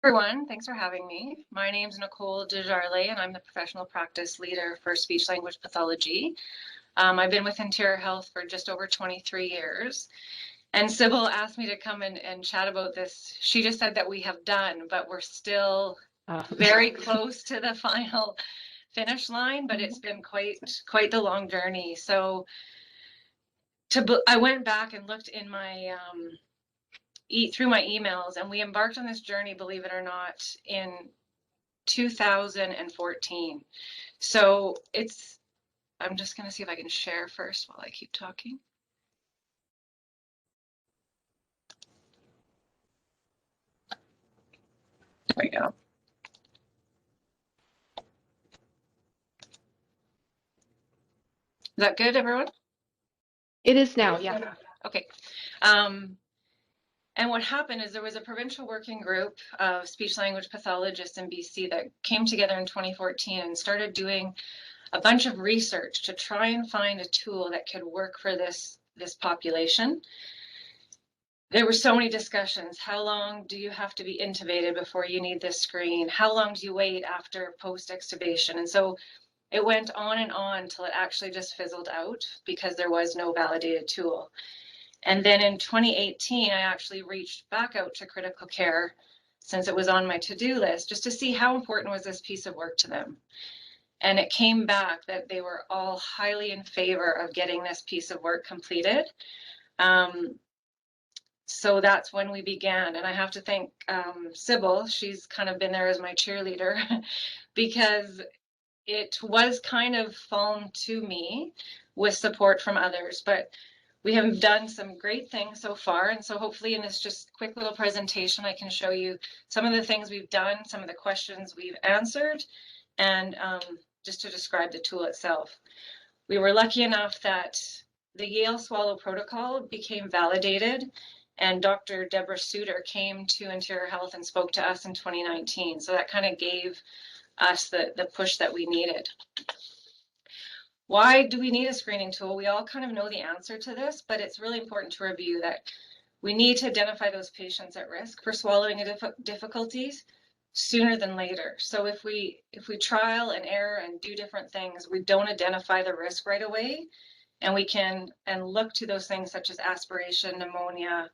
Everyone, thanks for having me. My name is Nicole Desjarlais, and I'm the professional practice leader for speech language pathology. I've been with Interior Health for just over 23 years. And Sybil asked me to come and chat about this. She just said that we have done, but we're still very close to the final finish line, but it's been quite the long journey. So I went back and looked in my through my emails, and we embarked on this journey, believe it or not, in 2014. So I'm just going to see if I can share first while I keep talking. There we go. Is that good, everyone? It is now, yeah. Okay. And what happened is there was a provincial working group of speech language pathologists in BC that came together in 2014 and started doing a bunch of research to try and find a tool that could work for this population. There were so many discussions. How long do you have to be intubated before you need this screen? How long do you wait after post-extubation? And so it went on and on till it actually just fizzled out because there was no validated tool. And then in 2018, I actually reached back out to critical care, since it was on my to-do list, just to see how important was this piece of work to them. And it came back that they were all highly in favor of getting this piece of work completed. So that's when we began. And I have to thank Sybil. She's kind of been there as my cheerleader because it was kind of fallen to me with support from others. But we have done some great things so far. And so hopefully in this just quick little presentation, I can show you some of the things we've done, some of the questions we've answered, and just to describe the tool itself. We were lucky enough that the Yale Swallow Protocol became validated, and Dr. Deborah Suter came to Interior Health and spoke to us in 2019. So that kind of gave us the push that we needed. Why do we need a screening tool? We all kind of know the answer to this, but it's really important to review that we need to identify those patients at risk for swallowing difficulties sooner than later. So if we trial and error and do different things, we don't identify the risk right away, and we can look to those things such as aspiration, pneumonia,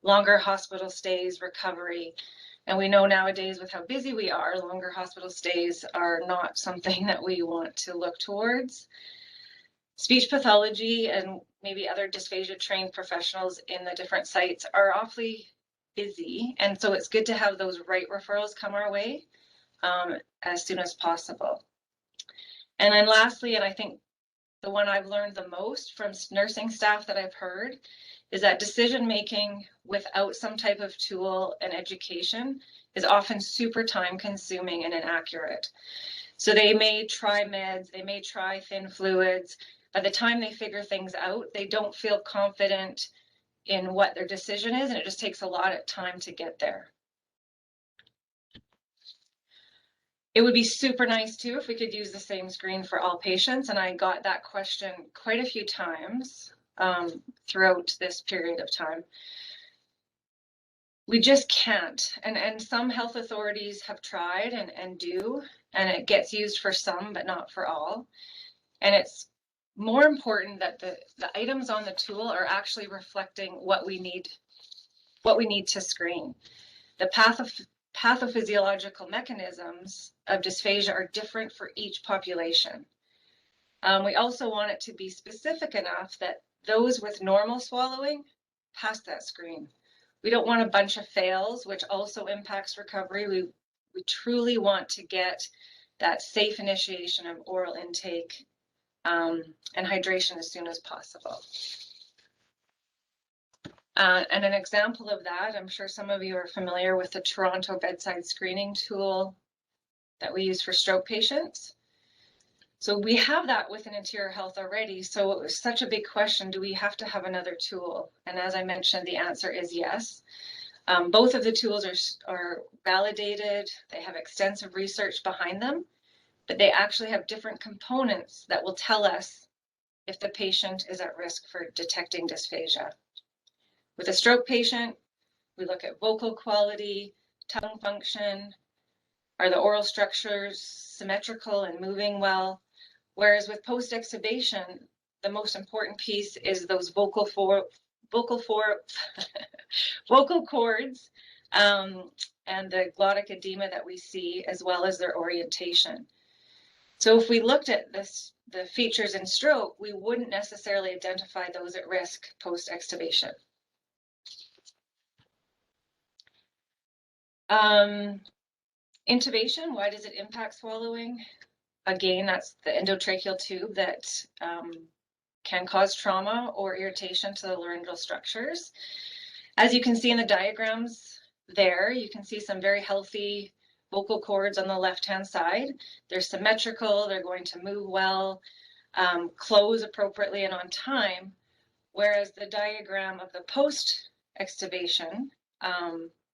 longer hospital stays, recovery. And we know nowadays with how busy we are, longer hospital stays are not something that we want to look towards. Speech pathology and maybe other dysphagia trained professionals in the different sites are awfully busy. And so it's good to have those right referrals come our way as soon as possible. And then lastly, and I think the one I've learned the most from nursing staff that I've heard, is that decision-making without some type of tool and education is often super time-consuming and inaccurate. So they may try meds, they may try thin fluids. By the time they figure things out, they don't feel confident in what their decision is, and it just takes a lot of time to get there. It would be super nice too if we could use the same screen for all patients, and I got that question quite a few times throughout this period of time. We just can't, and some health authorities have tried and do, and it gets used for some but not for all. And it's more important that the items on the tool are actually reflecting what we need to screen. The pathophysiological mechanisms of dysphagia are different for each population. We also want it to be specific enough that those with normal swallowing pass that screen. We don't want a bunch of fails, which also impacts recovery. We truly want to get that safe initiation of oral intake and hydration as soon as possible. And an example of that, I'm sure some of you are familiar with the Toronto bedside screening tool that we use for stroke patients. So we have that within Interior Health already. So it was such a big question, do we have to have another tool? And as I mentioned, the answer is yes. Both of the tools are validated. They have extensive research behind them, but they actually have different components that will tell us if the patient is at risk for detecting dysphagia. With a stroke patient, we look at vocal quality, tongue function? Are the oral structures symmetrical and moving well? Whereas with post-extubation, the most important piece is those vocal cords and the glottic edema that we see, as well as their orientation. So if we looked at the features in stroke, we wouldn't necessarily identify those at risk post-extubation. Intubation, why does it impact swallowing? Again, that's the endotracheal tube that can cause trauma or irritation to the laryngeal structures. As you can see in the diagrams there, you can see some very healthy vocal cords on the left-hand side. They're symmetrical, they're going to move well, close appropriately and on time, whereas the diagram of the post-extubation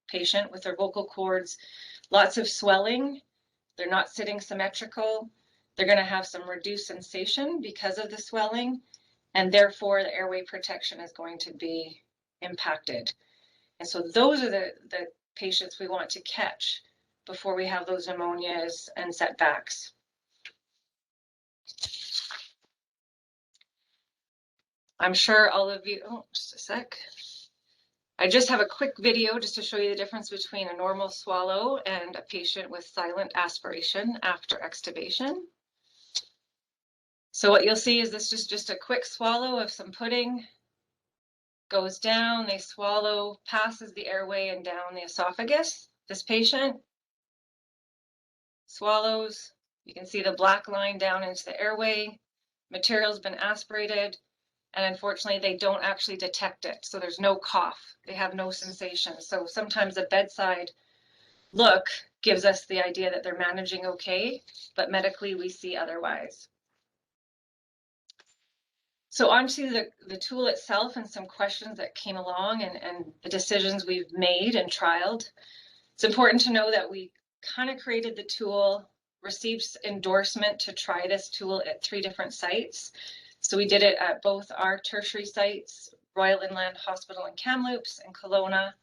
patient with their vocal cords, lots of swelling, they're not sitting symmetrical, they're going to have some reduced sensation because of the swelling, and therefore the airway protection is going to be impacted. And so those are the patients we want to catch before we have those pneumonias and setbacks. I'm sure all of you, oh, just a sec. I just have a quick video just to show you the difference between a normal swallow and a patient with silent aspiration after extubation. So what you'll see is this is just a quick swallow of some pudding. Goes down, they swallow, passes the airway and down the esophagus. This patient swallows, you can see the black line down into the airway, material's been aspirated, and unfortunately they don't actually detect it. So there's no cough, they have no sensation. So sometimes the bedside look gives us the idea that they're managing okay, but medically we see otherwise. So onto the tool itself and some questions that came along and the decisions we've made and trialed. It's important to know that we kind of created the tool, received endorsement to try this tool at 3 different sites. So we did it at both our tertiary sites, Royal Inland Hospital in Kamloops and Kelowna,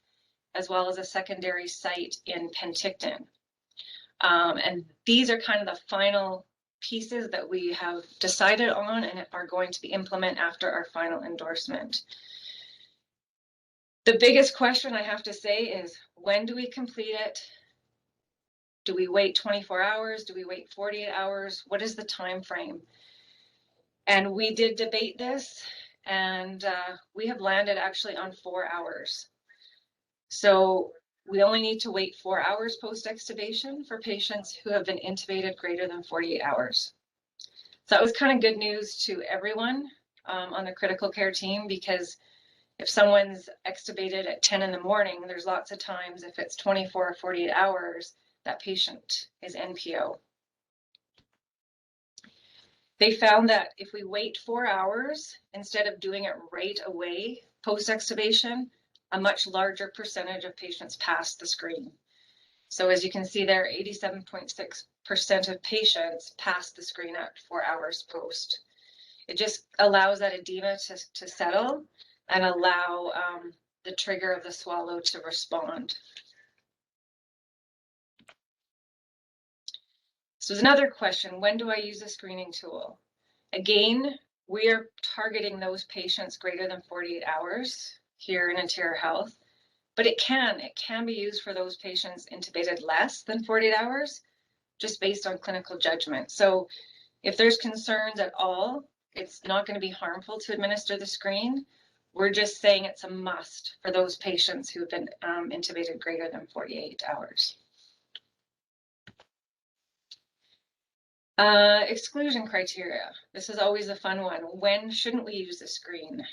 as well as a secondary site in Penticton. And these are kind of the final pieces that we have decided on and are going to be implemented after our final endorsement. The biggest question I have to say is, when do we complete it? Do we wait 24 hours? Do we wait 48 hours? What is the time frame? And we did debate this, and we have landed actually on 4 hours. So we only need to wait 4 hours post-extubation for patients who have been intubated greater than 48 hours. So that was kind of good news to everyone on the critical care team, because if someone's extubated at 10 in the morning, there's lots of times if it's 24 or 48 hours, that patient is NPO. They found that if we wait 4 hours, instead of doing it right away post-extubation, a much larger percentage of patients pass the screen. So as you can see there, 87.6% of patients pass the screen at 4 hours post. It just allows that edema to settle and allow the trigger of the swallow to respond. So there's another question, when do I use a screening tool? Again, we are targeting those patients greater than 48 hours here in Interior Health, but it can be used for those patients intubated less than 48 hours, just based on clinical judgment. So if there's concerns at all, it's not going to be harmful to administer the screen. We're just saying it's a must for those patients who have been intubated greater than 48 hours. Exclusion criteria. This is always a fun one. When shouldn't we use the screen?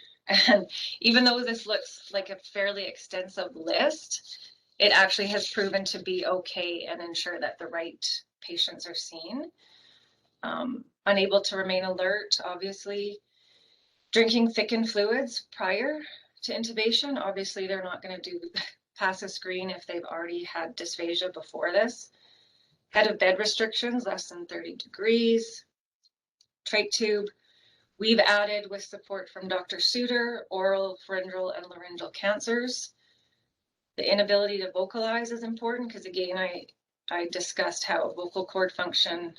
And even though this looks like a fairly extensive list, it actually has proven to be okay and ensure that the right patients are seen. Unable to remain alert, obviously. Drinking thickened fluids prior to intubation. Obviously, they're not going to pass a screen if they've already had dysphagia before this. Head of bed restrictions, less than 30 degrees. Trach tube. We've added, with support from Dr. Suter, oral, pharyngeal, and laryngeal cancers. The inability to vocalize is important because, again, I discussed how vocal cord function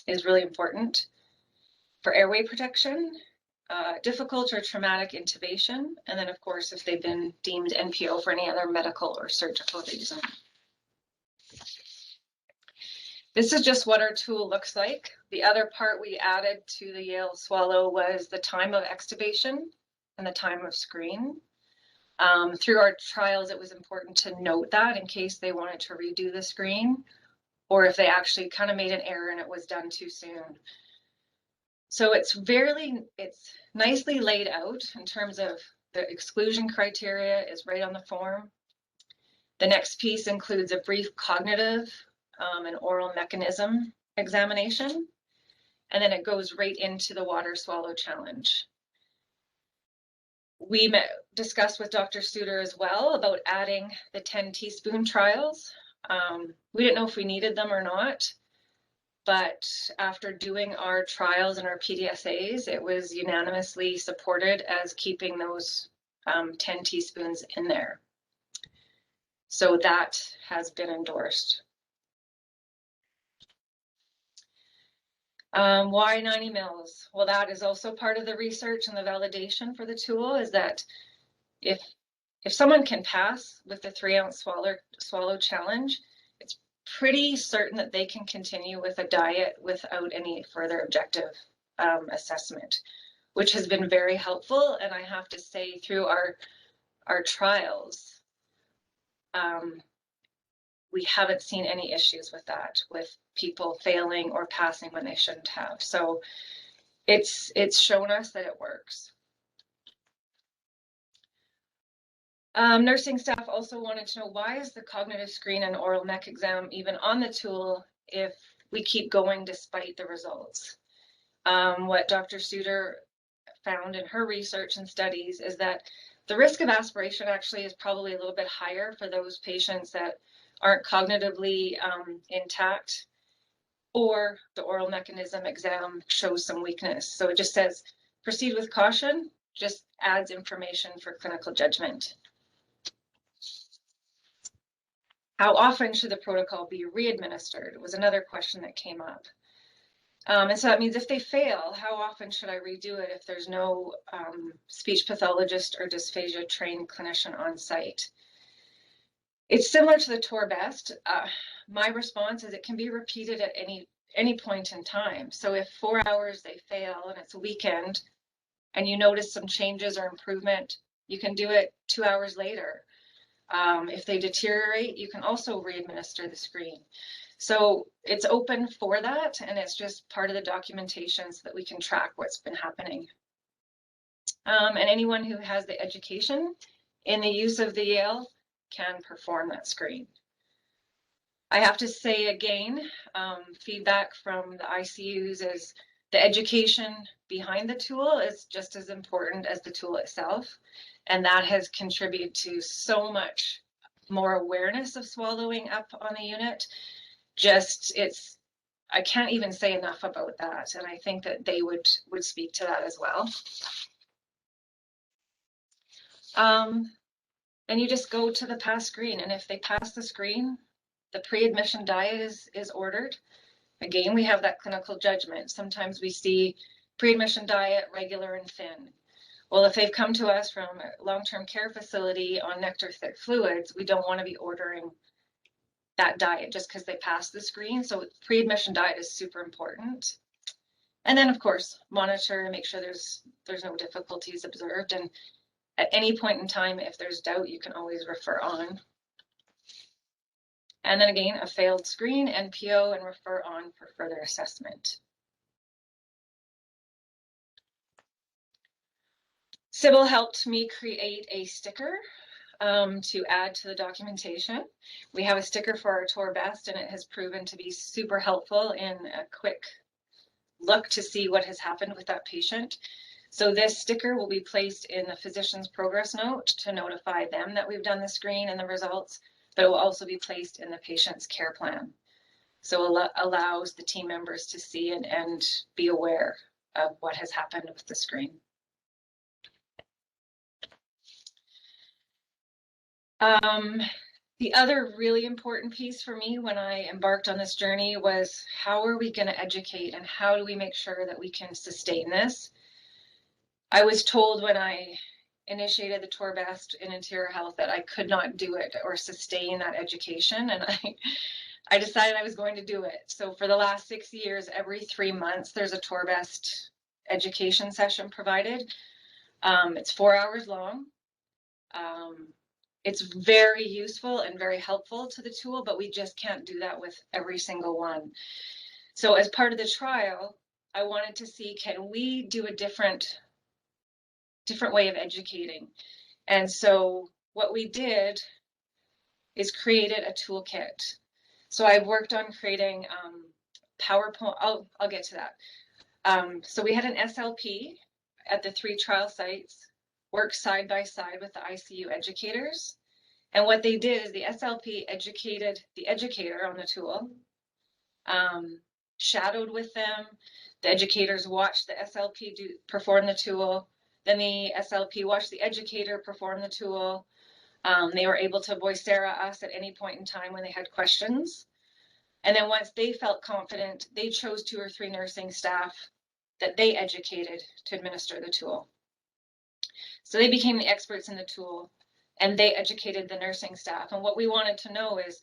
is really important for airway protection, difficult or traumatic intubation, and then, of course, if they've been deemed NPO for any other medical or surgical reason. This is just what our tool looks like. The other part we added to the Yale Swallow was the time of extubation and the time of screen. Through our trials, it was important to note that in case they wanted to redo the screen, or if they actually kind of made an error and it was done too soon. So it's nicely laid out in terms of the exclusion criteria is right on the form. The next piece includes a brief cognitive and oral mechanism examination, and then it goes right into the water swallow challenge. We discussed with Dr. Suter as well about adding the 10 teaspoon trials. We didn't know if we needed them or not, but after doing our trials and our PDSAs, it was unanimously supported as keeping those 10 teaspoons in there. So that has been endorsed. Why 90 mils? Well, that is also part of the research and the validation for the tool, is that if someone can pass with the 3-ounce swallow challenge, it's pretty certain that they can continue with a diet without any further objective assessment, which has been very helpful. And I have to say, through our trials, we haven't seen any issues with that, with people failing or passing when they shouldn't have. So it's shown us that it works. Nursing staff also wanted to know, why is the cognitive screen and oral mech exam even on the tool if we keep going despite the results? What Dr. Suter found in her research and studies is that the risk of aspiration actually is probably a little bit higher for those patients that aren't cognitively intact, or the oral mechanism exam shows some weakness. So it just says, proceed with caution, just adds information for clinical judgment. How often should the protocol be re-administered? Was another question that came up. And so that means if they fail, how often should I redo it if there's no speech pathologist or dysphagia trained clinician on site? It's similar to the TOR best. My response is it can be repeated at any point in time. So if 4 hours they fail and it's a weekend and you notice some changes or improvement, you can do it 2 hours later. If they deteriorate, you can also re-administer the screen. So it's open for that, and it's just part of the documentation so that we can track what's been happening. And anyone who has the education in the use of the Yale can perform that screen. I have to say again, feedback from the ICUs is the education behind the tool is just as important as the tool itself. And that has contributed to so much more awareness of swallowing up on the unit. I can't even say enough about that. And I think that they would speak to that as well. And you just go to the pass screen. And if they pass the screen, the pre-admission diet is ordered. Again, we have that clinical judgment. Sometimes we see pre-admission diet, regular and thin. Well, if they've come to us from a long-term care facility on nectar-thick fluids, we don't want to be ordering that diet just because they passed the screen. So pre-admission diet is super important. And then, of course, monitor and make sure there's no difficulties observed. And at any point in time, if there's doubt, you can always refer on. And then again, a failed screen, NPO, and refer on for further assessment. Sybil helped me create a sticker to add to the documentation. We have a sticker for our TOR best, and it has proven to be super helpful in a quick look to see what has happened with that patient. So this sticker will be placed in the physician's progress note to notify them that we've done the screen and the results, but it will also be placed in the patient's care plan. So it allows the team members to see and be aware of what has happened with the screen. The other really important piece for me when I embarked on this journey was how are we going to educate and how do we make sure that we can sustain this? I was told when I initiated the tour best in interior health that I could not do it or sustain that education, and I decided I was going to do it. So for the last 6 years, every 3 months, there's a tour best education session provided. It's 4 hours long. It's very useful and very helpful to the tool, but we just can't do that with every single one. So as part of the trial, I wanted to see, can we do a different way of educating? And so what we did is created a toolkit. So I've worked on creating PowerPoint. I'll get to that. So we had an SLP at the 3 trial sites, work side by side with the ICU educators. And what they did is the SLP educated the educator on the tool, shadowed with them. The educators watched the SLP perform the tool. Then the SLP watched the educator perform the tool. They were able to vocera us at any point in time when they had questions. And then once they felt confident, they chose 2 or 3 nursing staff that they educated to administer the tool. So they became the experts in the tool and they educated the nursing staff. And what we wanted to know is,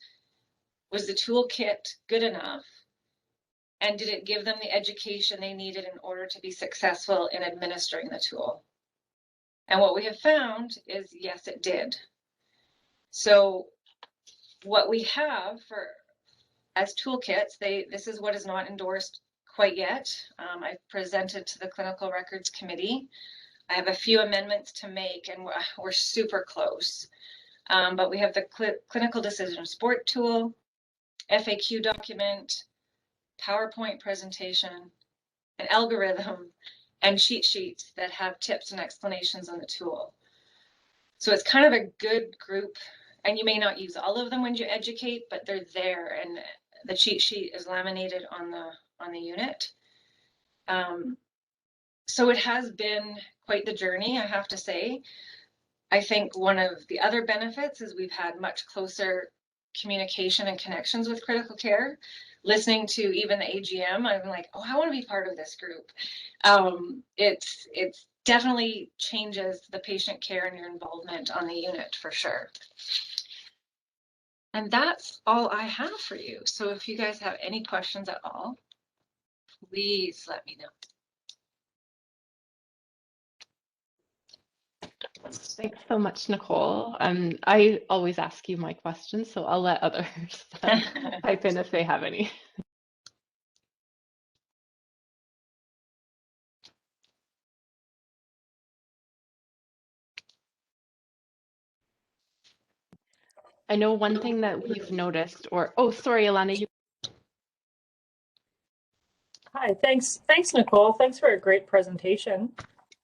was the toolkit good enough? And did it give them the education they needed in order to be successful in administering the tool? And what we have found is, yes, it did. So what we have as toolkits, this is what is not endorsed quite yet. I've presented to the Clinical Records Committee. I have a few amendments to make, and we're super close. But we have the clinical decision support tool, FAQ document, PowerPoint presentation, an algorithm, and cheat sheets that have tips and explanations on the tool. So it's kind of a good group, and you may not use all of them when you educate, but they're there, and the cheat sheet is laminated on the unit. So it has been quite the journey, I have to say. I think one of the other benefits is we've had much closer communication and connections with critical care. Listening to even the AGM, I'm like, oh, I want to be part of this group. It's definitely changes the patient care and your involvement on the unit for sure. And that's all I have for you. So if you guys have any questions at all, please let me know. Thanks so much, Nicole. I always ask you my questions, so I'll let others type in if they have any. I know one thing that we've noticed, oh, sorry, Alana, you. Hi, thanks, Nicole. Thanks for a great presentation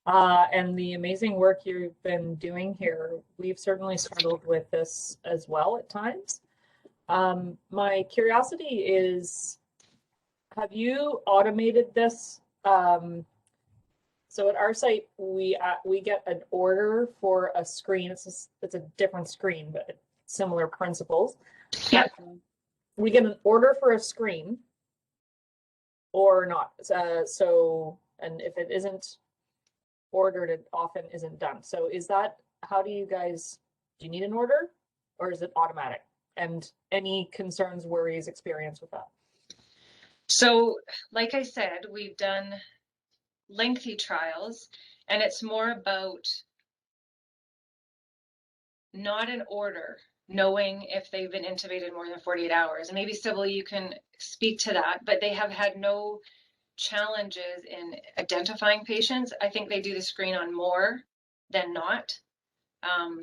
and the amazing work you've been doing here. We've certainly struggled with this as well at times. My curiosity is, have you automated this? So at our site, we get an order for a screen. It's a different screen, but similar principles. Yeah. We get an order for a screen or not. And if it isn't ordered, it often isn't done. So is that, how do you need an order or is it automatic? And any concerns, worries, experience with that? So, like I said, we've done lengthy trials, and it's more about not an order, knowing if they've been intubated more than 48 hours. And maybe Sybil, you can speak to that, but they have had no challenges in identifying patients. I think they do the screen on more than not.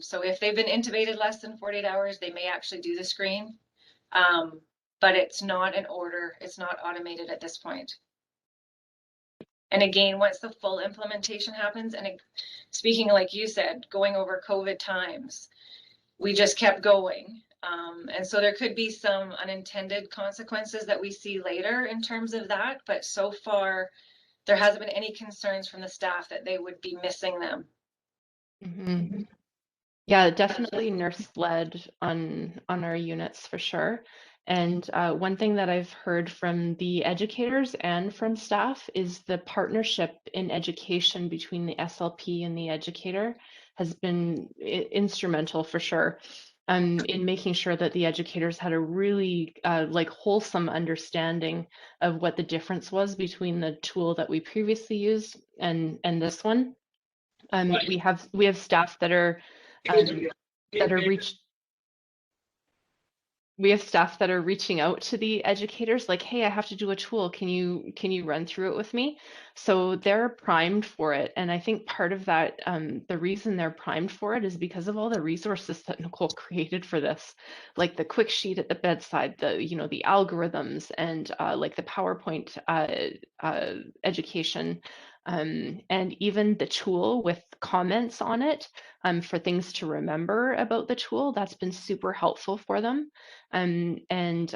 So if they've been intubated less than 48 hours, they may actually do the screen. But it's not an order, it's not automated at this point. And again, once the full implementation happens, and speaking like you said, going over COVID times, we just kept going. And so there could be some unintended consequences that we see later in terms of that, but so far there hasn't been any concerns from the staff that they would be missing them. Mm-hmm. Yeah, definitely nurse-led on our units for sure. And one thing that I've heard from the educators and from staff is the partnership in education between the SLP and the educator has been instrumental for sure, in making sure that the educators had a really like wholesome understanding of what the difference was between the tool that we previously used and this one. We have staff um, that are reach we have staff that are reaching out to the educators like, hey, I have to do a tool, can you run through it with me? So they're primed for it, and I think part of that, the reason they're primed for it is because of all the resources that Nicole created for this, like the quick sheet at the bedside, the algorithms, and like the PowerPoint education, and even the tool with comments on it, for things to remember about the tool. That's been super helpful for them. And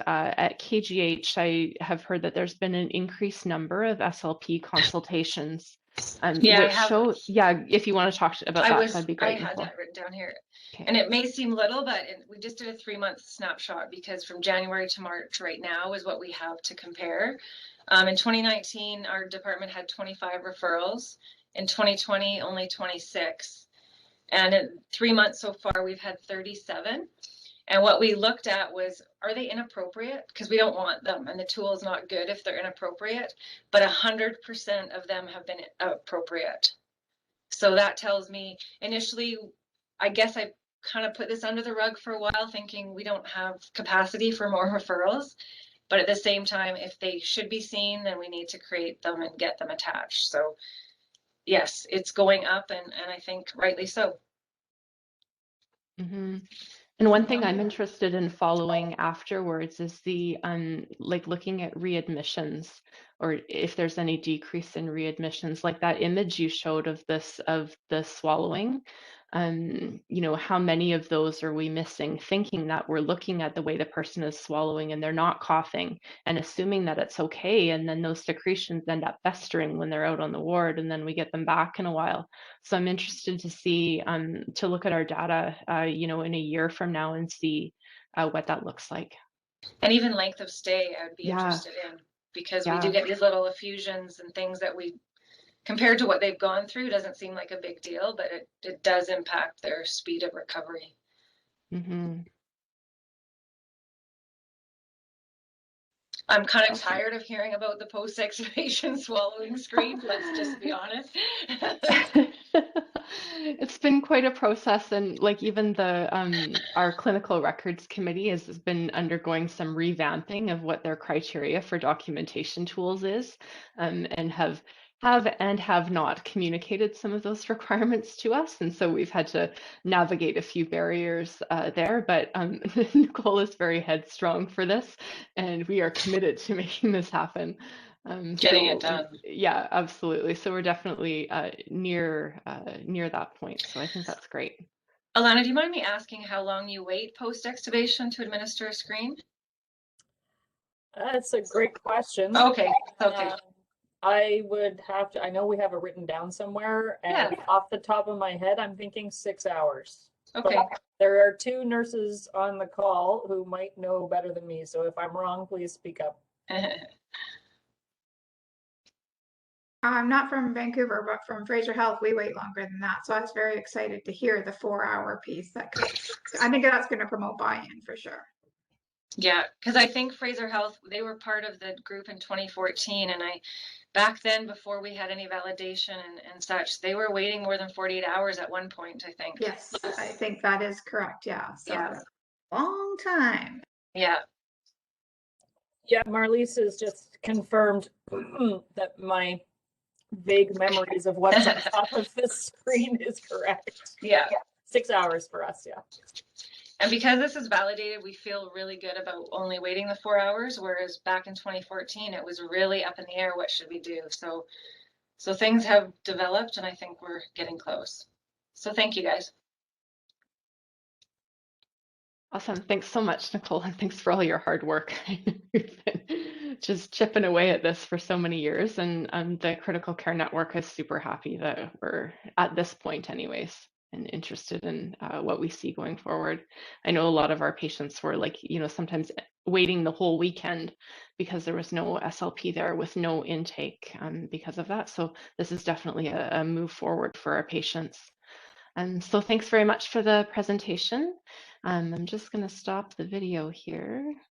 at KGH, I have heard that there's been an increased number of SLP consultations, Yeah, I which have. show, yeah, if you want to talk about that, that'd be I great, had Nicole. that written down here. Okay. And it may seem little, but we just did a 3-month snapshot because from January to March right now is what we have to compare. In 2019, our department had 25 referrals. In 2020, only 26. And in 3 months so far, we've had 37. And what we looked at was, are they inappropriate? Because we don't want them, and the tool is not good if they're inappropriate. But 100% of them have been appropriate. So that tells me initially, I guess I kind of put this under the rug for a while, thinking we don't have capacity for more referrals. But at the same time, if they should be seen, then we need to create them and get them attached. So yes, it's going up, and I think rightly so. Mm-hmm. And one thing I'm interested in following afterwards is the like looking at readmissions, or if there's any decrease in readmissions, like that image you showed of the swallowing. How many of those are we missing, thinking that we're looking at the way the person is swallowing and they're not coughing and assuming that it's okay, and then those secretions end up festering when they're out on the ward, and then we get them back in a while. So I'm interested to see, to look at our data, in a year from now and see what that looks like. And even length of stay, I'd be Yeah, interested in, because we do yeah. get these little effusions and things that we, compared to what they've gone through, doesn't seem like a big deal, but it does impact their speed of recovery. Mm-hmm. I'm kind of tired of hearing about the post-extubation swallowing screen, let's just be honest. It's been quite a process, and like even our clinical records committee has been undergoing some revamping of what their criteria for documentation tools is, and have and have not communicated some of those requirements to us, and so we've had to navigate a few barriers there. But Nicole is very headstrong for this, and we are committed to making this happen. Getting it done. Yeah, absolutely. So we're definitely near that point. So I think that's great. Alana, do you mind me asking how long you wait post-extubation to administer a screen? That's a great question. Okay, okay. I would have to, I know we have it written down somewhere, and Yeah. off the top of my head, I'm thinking 6 hours. Okay. But there are 2 nurses on the call who might know better than me, so if I'm wrong, please speak up. I'm not from Vancouver, but from Fraser Health, we wait longer than that. So I was very excited to hear the 4-hour piece. I think that's going to promote buy-in for sure. Yeah, because I think Fraser Health, they were part of the group in 2014, and back then, before we had any validation and such, they were waiting more than 48 hours at one point, I think. Yes, I think that is correct. Yeah. So Yeah. long time. Yeah. Yeah, Marliese has just confirmed that my vague memories of what's on top of this screen is correct. Yeah. 6 hours for us, yeah. And because this is validated, we feel really good about only waiting the 4 hours, whereas back in 2014, it was really up in the air. What should we do? So things have developed, and I think we're getting close. So thank you, guys. Awesome. Thanks so much, Nicole, and thanks for all your hard work. We've been just chipping away at this for so many years, and the Critical Care Network is super happy that we're at this point anyways. and interested in what we see going forward. I know a lot of our patients were like, sometimes waiting the whole weekend because there was no SLP there with no intake because of that. So this is definitely a move forward for our patients. And so thanks very much for the presentation. I'm just going to stop the video here.